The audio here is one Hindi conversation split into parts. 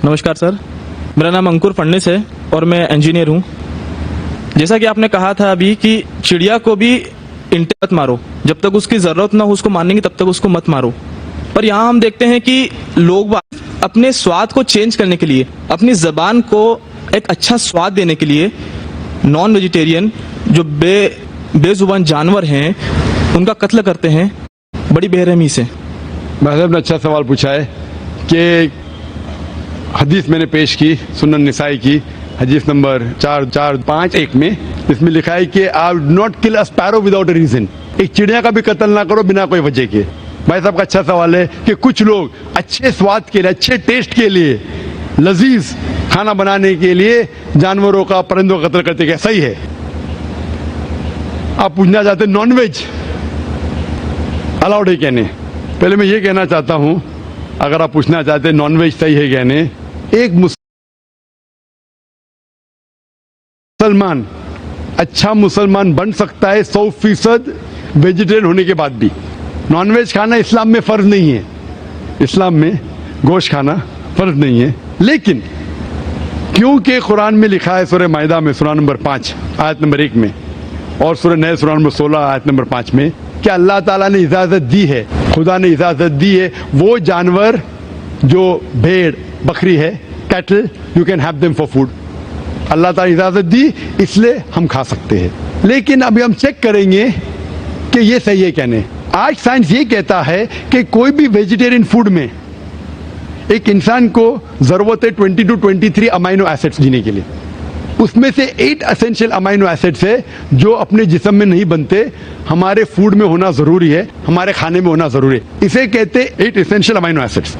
नमस्कार सर, मेरा नाम अंकुर फडणीस है और मैं इंजीनियर हूँ। जैसा कि आपने कहा था अभी कि चिड़िया को भी इंटे मत मारो, जब तक उसकी ज़रूरत ना हो उसको मारने की तब तक उसको मत मारो। पर यहाँ हम देखते हैं कि लोग अपने स्वाद को चेंज करने के लिए, अपनी ज़बान को एक अच्छा स्वाद देने के लिए नॉन वेजिटेरियन जो बेजुबान जानवर हैं उनका कत्ल करते हैं बड़ी बेरहमी से। भाई साहब ने अच्छा सवाल पूछा है कि हदीस मैंने पेश की सुनन निसाई की हदीस नंबर 4451 में, इसमें लिखा है कि I would not kill a sparrow without a reason. एक चिड़िया का भी कत्ल ना करो बिना कोई वजह के। भाई साहब का अच्छा सवाल है कि कुछ लोग अच्छे स्वाद के लिए, अच्छे टेस्ट के लिए, लजीज खाना बनाने के लिए जानवरों का, परिंदों का कत्ल करते, क्या सही है? आप पूछना चाहते नॉनवेज अलाउड है क्या नहीं? पहले मैं ये कहना चाहता हूं, अगर आप पूछना चाहते नॉनवेज सही है क्या नहीं, एक मुसलमान अच्छा मुसलमान बन सकता है 100% वेजिटेरियन होने के बाद भी। नॉनवेज खाना इस्लाम में फर्ज नहीं है, इस्लाम में गोश्त खाना फर्ज नहीं है। लेकिन क्योंकि कुरान में लिखा है सूरह माइदा में सूरा नंबर 5 आयत नंबर 1 में और सूरह नहल सूरा नंबर 16 आयत नंबर 5 में कि अल्लाह ताला ने इजाजत दी है, खुदा ने इजाजत दी है, वो जानवर जो भेड़ बकरी है, cattle, you can have them for food. Allah Taala इजाजत दी इसलिए हम खा सकते हैं। लेकिन अभी हम चेक करेंगे कि ये सही है क्या नहीं। आज साइंस ये कहता है कि कोई भी वेजिटेरियन फूड में एक इंसान को जरूरत है 20 to 23 अमाइनो एसिड्स जीने के लिए। उसमें से 8 एसेंशियल अमाइनो एसिड्स है जो अपने जिस्म में नहीं बनते, हमारे फूड में होना जरूरी है, हमारे खाने में होना जरूरी है। इसे कहते 8 एसेंशियल अमाइनो एसिड्स।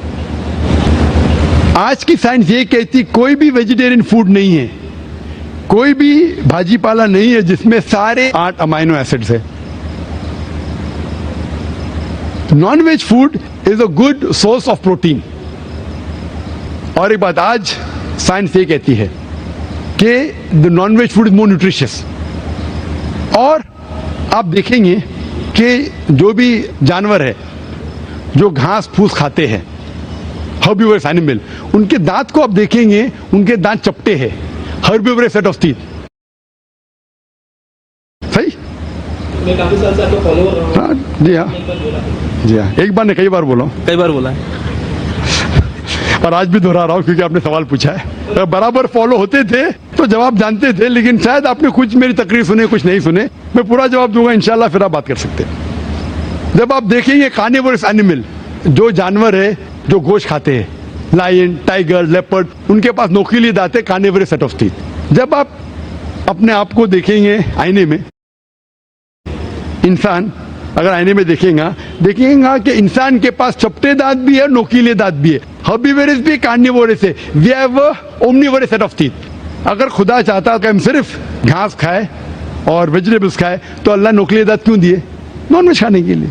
आज की साइंस ये कहती कोई भी वेजिटेरियन फूड नहीं है, कोई भी भाजी पाला नहीं है जिसमें सारे 8 अमाइनो एसिड्स है। Non veg food is a good source of protein. और एक बात आज साइंस ये कहती है कि the non veg food is more nutritious. और आप देखेंगे कि जो भी जानवर है जो घास फूस खाते हैं, हर्बिवोरस एनिमल, उनके दांत को आप देखेंगे, उनके दांत चपटे हैं, हर्बिवोरस सेट ऑफ टीथ। सही? मैं काफी साल से आपको फॉलो कर रहा हूं। हाँ जी, हाँ जी, हाँ, एक बार नहीं कई बार बोला हूं। कई बार बोला है और आज भी दोहरा रहा हूं क्योंकि आपने सवाल पूछा है। बराबर फॉलो होते थे तो जवाब जानते थे, लेकिन शायद आपने कुछ मेरी तकरीर सुने, कुछ नहीं सुने। मैं पूरा जवाब दूंगा इंशाल्लाह, फिर आप बात कर सकते हैं। जब आप देखेंगे कार्निवोरस एनिमल, जो जानवर है जो गोश्त खाते हैं, लायन, टाइगर, लेपर्ड, उनके पास नोकीले दांत है, कार्निवोरस सेट ऑफ टीथ। जब आप अपने आप को देखेंगे आईने में, इंसान अगर आईने में देखेगा कि इंसान के पास चपटे दांत भी है, नोकीले दांत भी है, हर्बिवोरस भी, कार्निवोरस है। We have omnivorous set of teeth. अगर खुदा चाहता कि हम सिर्फ घास खाए और वेजिटेबल्स खाए तो अल्लाह नोकीले दांत क्यों दिए? नॉनवेज खाने के लिए।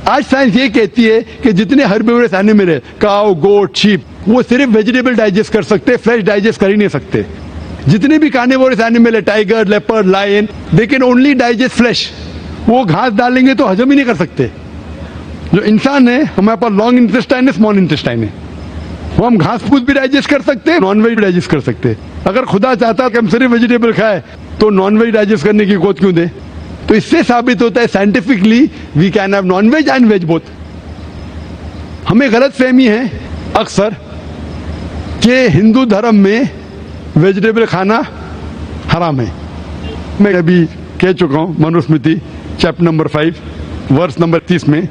आज साइंस ये कहती है कि जितने हर्बिवोरस एनिमल है, काऊ, गोट, शीप, वो सिर्फ वेजिटेबल डाइजेस्ट कर सकते, फ्लैश डाइजेस्ट कर ही नहीं सकते। जितने भी कार्निवोरस एनिमल है, tiger, leopard, lion, they can only digest flesh. वो घास डालेंगे तो हजम ही नहीं कर सकते। जो इंसान है, हमारे पास लॉन्ग इंटेस्टाइन है, स्मॉल इंटेस्टाइन है, वो हम घास फूस भी डाइजेस्ट कर सकते हैं, नॉन वेज भी डाइजेस्ट कर सकते हैं। अगर खुदा चाहता कि हम सिर्फ वेजिटेबल खाए तो नॉन वेज डाइजेस्ट करने की गोद क्यों दे? तो इससे साबित होता है scientifically we can have non veg and veg both. हमें गलत फहमी है अक्सर कि हिंदू धर्म में वेजिटेबल खाना हराम है। मैं अभी कह चुका हूं Manusmriti chapter number 5 verse number 30 में,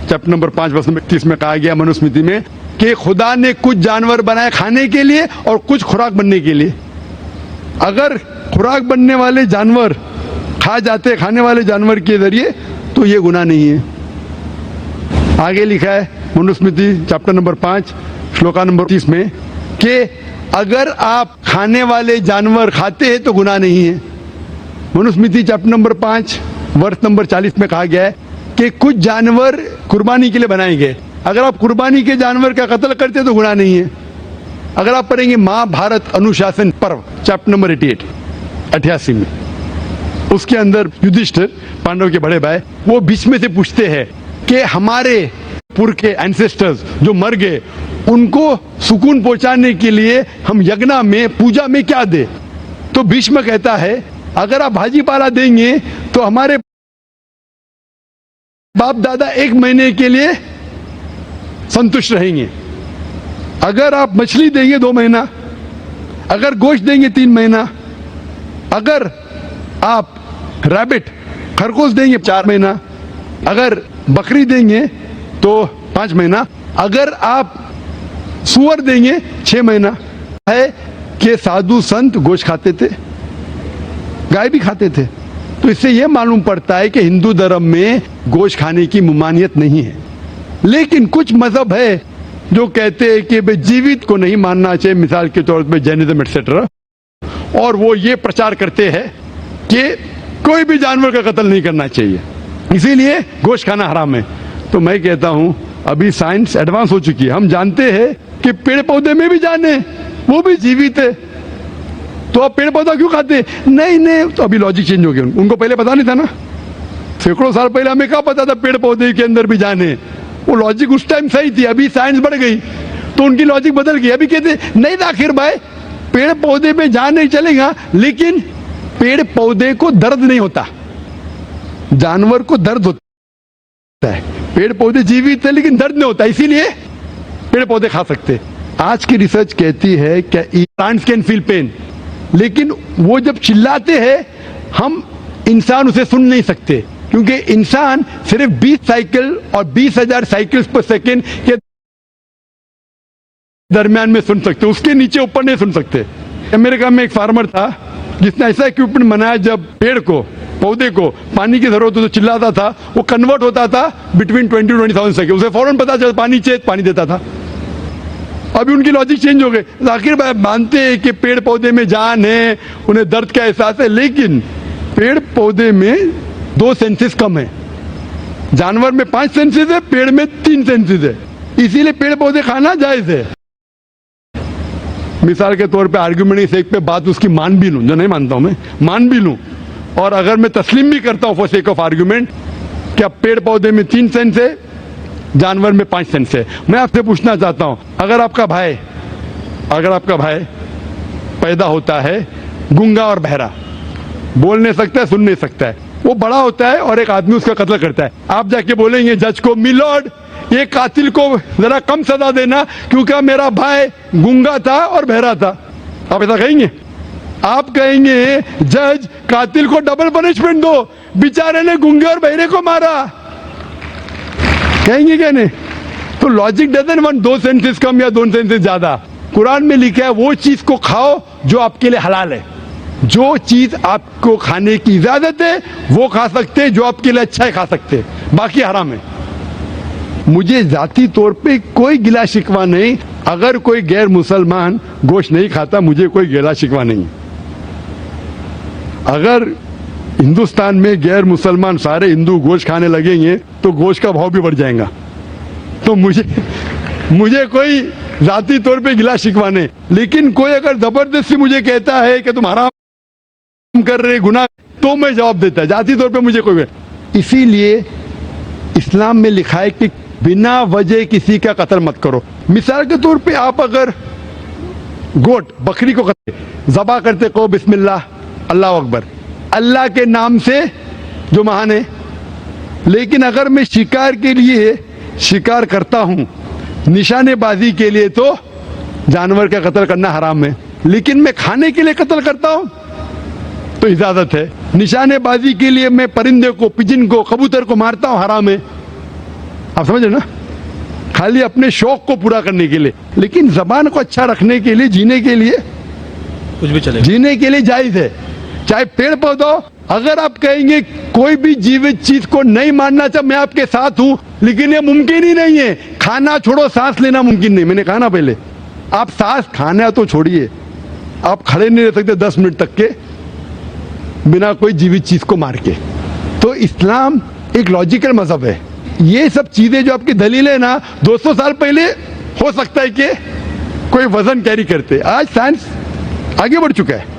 चैप्टर नंबर 5 वर्स नंबर 30 में कहा गया मनुस्मृति में कि खुदा ने कुछ जानवर बनाए खाने के लिए और कुछ खुराक बनने के लिए। अगर खुराक बनने वाले जानवर खा जाते खाने वाले जानवर के जरिए तो ये गुनाह नहीं है। आगे लिखा है Manusmriti chapter number 5 shloka number 30 में कि अगर आप खाने वाले जानवर खाते हैं तो गुनाह नहीं है। मनुस्मृति चैप्टर नंबर 5 वर्ष नंबर 40 में कहा गया है कि कुछ जानवर कुर्बानी के लिए बनाए गए। अगर आप कुर्बानी के जानवर का कत्ल करते तो गुनाह नहीं है। अगर आप पढ़ेंगे महाभारत अनुशासन पर्व चैप्टर नंबर 88 में, उसके अंदर युधिष्ठिर पांडव के बड़े भाई वो बीच में से पूछते हैं कि हमारे पुरखे एंसेस्टर्स जो मर गए उनको सुकून पहुंचाने के लिए हम यज्ञ में पूजा में क्या दे? तो भीष्म कहता है अगर आप भाजी पाला देंगे तो हमारे बाप दादा 1 महीने के लिए संतुष्ट रहेंगे। अगर आप मछली देंगे 2 महीना, अगर गोश्त देंगे 3 महीना, अगर आप रैबिट खरगोश देंगे 4 महीना, अगर बकरी देंगे तो 5 महीना, अगर आप सुअर देंगे 6 महीना। है कि साधु संत गोश्त खाते थे, गाय भी खाते थे। तो इससे यह मालूम पड़ता है कि हिंदू धर्म में गोश्त खाने की ममानियत नहीं है। लेकिन कुछ मजहब है जो कहते हैं कि भाई जीवित को नहीं मानना चाहिए, मिसाल के तौर पे जैनिज्म एक्सेट्रा, और वो ये प्रचार करते हैं कि कोई भी जानवर का कत्ल नहीं करना चाहिए, इसीलिए गोश्त खाना हराम है। तो मैं कहता हूं अभी साइंस एडवांस हो चुकी है, हम जानते हैं कि पेड़ पौधे में भी जान है, वो भी जीवित है, तो आप पेड़ पौधा क्यों खाते? नहीं, तो अभी लॉजिक चेंज हो गया। उनको पहले पता नहीं था ना, सैकड़ों साल पहले हमें क्या पता था पेड़ पौधे के अंदर भी जान है? वो लॉजिक उस टाइम सही थी, अभी साइंस बढ़ गई तो उनकी लॉजिक बदल गई। अभी कहते नहीं था आखिर भाई पेड़ पौधे में जान नहीं चलेगा, लेकिन पेड़ पौधे को दर्द नहीं होता, जानवर को दर्द होता है। पेड़ पौधे जीवित है लेकिन दर्द नहीं होता, इसीलिए पेड़ पौधे खा सकते। आज की रिसर्च कहती है कि प्लांट्स कैन फील पेन, लेकिन वो जब चिल्लाते हैं हम इंसान उसे सुन नहीं सकते, क्योंकि इंसान सिर्फ 20 साइकिल और 20,000 साइकिल्स पर सेकेंड के दरमियान में सुन सकते, उसके नीचे ऊपर नहीं सुन सकते। अमेरिका में एक फार्मर था जिसने ऐसा इक्विपमेंट बनाया, जब पेड़ को पौधे को पानी की जरूरत हो तो चिल्लाता था, वो कन्वर्ट होता था बिटवीन 20 to 20,000 सेकेंड, उसे फौरन पता चलता पानी चाहिए, पानी देता था। अभी उनकी लॉजिक चेंज हो गई, आखिर मानते हैं कि पेड़ पौधे में जान है, उन्हें दर्द का एहसास है, लेकिन पेड़ पौधे में 2 सेंसेस कम है, जानवर में 5 सेंसेस है, पेड़ में 3 सेंसेस है, इसीलिए पेड़ पौधे खाना जायज है। मिसाल के तौर पे आर्ग्यूमेंट इस एक पे बात उसकी मान भी लूं, जो नहीं मानता हूं मैं, मान भी लूं, और अगर मैं तस्लीम भी करता हूं फॉर सेक ऑफ आर्ग्यूमेंट कि अब पेड़ पौधे में 3 सेंस है, जानवर में 5 सेंस है, मैं आपसे पूछना चाहता हूं अगर आपका भाई पैदा होता है गूंगा और बहरा, बोल नहीं सकता है, सुन नहीं सकता है, वो बड़ा होता है और एक आदमी उसका कत्ल करता है, आप जाके बोलेंगे जज को, मिलॉर्ड ये कातिल को जरा कम सजा देना क्योंकि मेरा भाई गूंगा था और बहरा था, आप ऐसा कहेंगे? आप कहेंगे जज कातिल को डबल पनिशमेंट दो, बेचारे ने गूंगे और बहरे को मारा, कहेंगे क्या नहीं? तो लॉजिक डजंट वांट 2 सेंसेस कम या 2 सेंसेस ज्यादा। कुरान में लिखा है वो चीज को खाओ जो आपके लिए हलाल है, जो चीज आपको खाने की इजाजत है वो खा सकते हैं, जो आपके लिए अच्छा है खा सकते हैं, बाकी हराम है। मुझे जाती तौर पे कोई गिला शिकवा नहीं, अगर कोई गैर मुसलमान गोश्त नहीं खाता मुझे कोई गिला शिकवा नहीं। अगर हिंदुस्तान में गैर मुसलमान सारे हिंदू गोश्त खाने लगेंगे तो गोश्त का भाव भी बढ़ जाएगा, तो मुझे कोई जाती तौर पे गिला शिकवा नहीं। लेकिन कोई अगर जबरदस्ती मुझे कहता है कि तुम हराम कर रहे गुनाह, तो मैं जवाब देता है, जाती तौर पे मुझे कोई। इसीलिए इस्लाम में लिखा है कि बिना वजह किसी का कत्ल मत करो। मिसाल के तौर पे आप अगर गोट बकरी को ज़बा करते कहो बिस्मिल्लाह अल्लाह अकबर, अल्लाह के नाम से जो महान है। लेकिन अगर मैं शिकार के लिए शिकार करता हूं, निशानेबाजी के लिए, तो जानवर का कत्ल करना हराम है। लेकिन मैं खाने के लिए कत्ल करता हूं तो इजाजत है। निशानेबाजी के लिए मैं परिंदे को, पिजन को, कबूतर को मारता हूं, हराम है। आप समझ रहे ना, खाली अपने शौक को पूरा करने के लिए। लेकिन जबान को अच्छा रखने के लिए, जीने के लिए कुछ भी चलेगा, जीने के लिए जायज है, चाहे पेड़ पौधा। अगर आप कहेंगे कोई भी जीवित चीज को नहीं मानना चाहिए, मैं आपके साथ हूं, लेकिन ये मुमकिन ही नहीं है। खाना छोड़ो, सांस लेना मुमकिन नहीं, मैंने कहा ना पहले। आप सांस खाना तो छोड़िए, आप खड़े नहीं रह सकते 10 मिनट तक के बिना कोई जीवित चीज को मार के। तो इस्लाम एक लॉजिकल मजहब है। ये सब चीजें जो आपकी दलील है ना, 200 साल पहले हो सकता है कि कोई वजन कैरी करते, आज साइंस आगे बढ़ चुका है।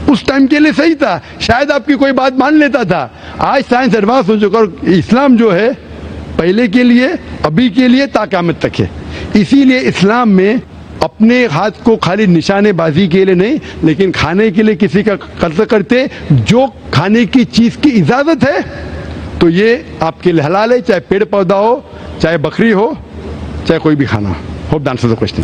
उस टाइम के लिए सही था, शायद आपकी कोई बात मान लेता था। आज साइंस एडवांस हो चुका और इस्लाम जो है पहले के लिए, अभी के लिए, ता क़यामत तक है। इसीलिए इस्लाम में अपने हाथ को खाली निशानेबाजी के लिए नहीं, लेकिन खाने के लिए किसी का कत्ल करते, जो खाने की चीज की इजाजत है तो ये आपके लिए हलाल है, चाहे पेड़ पौधा हो, चाहे बकरी हो, चाहे कोई भी खाना हो। Hope the answer the question.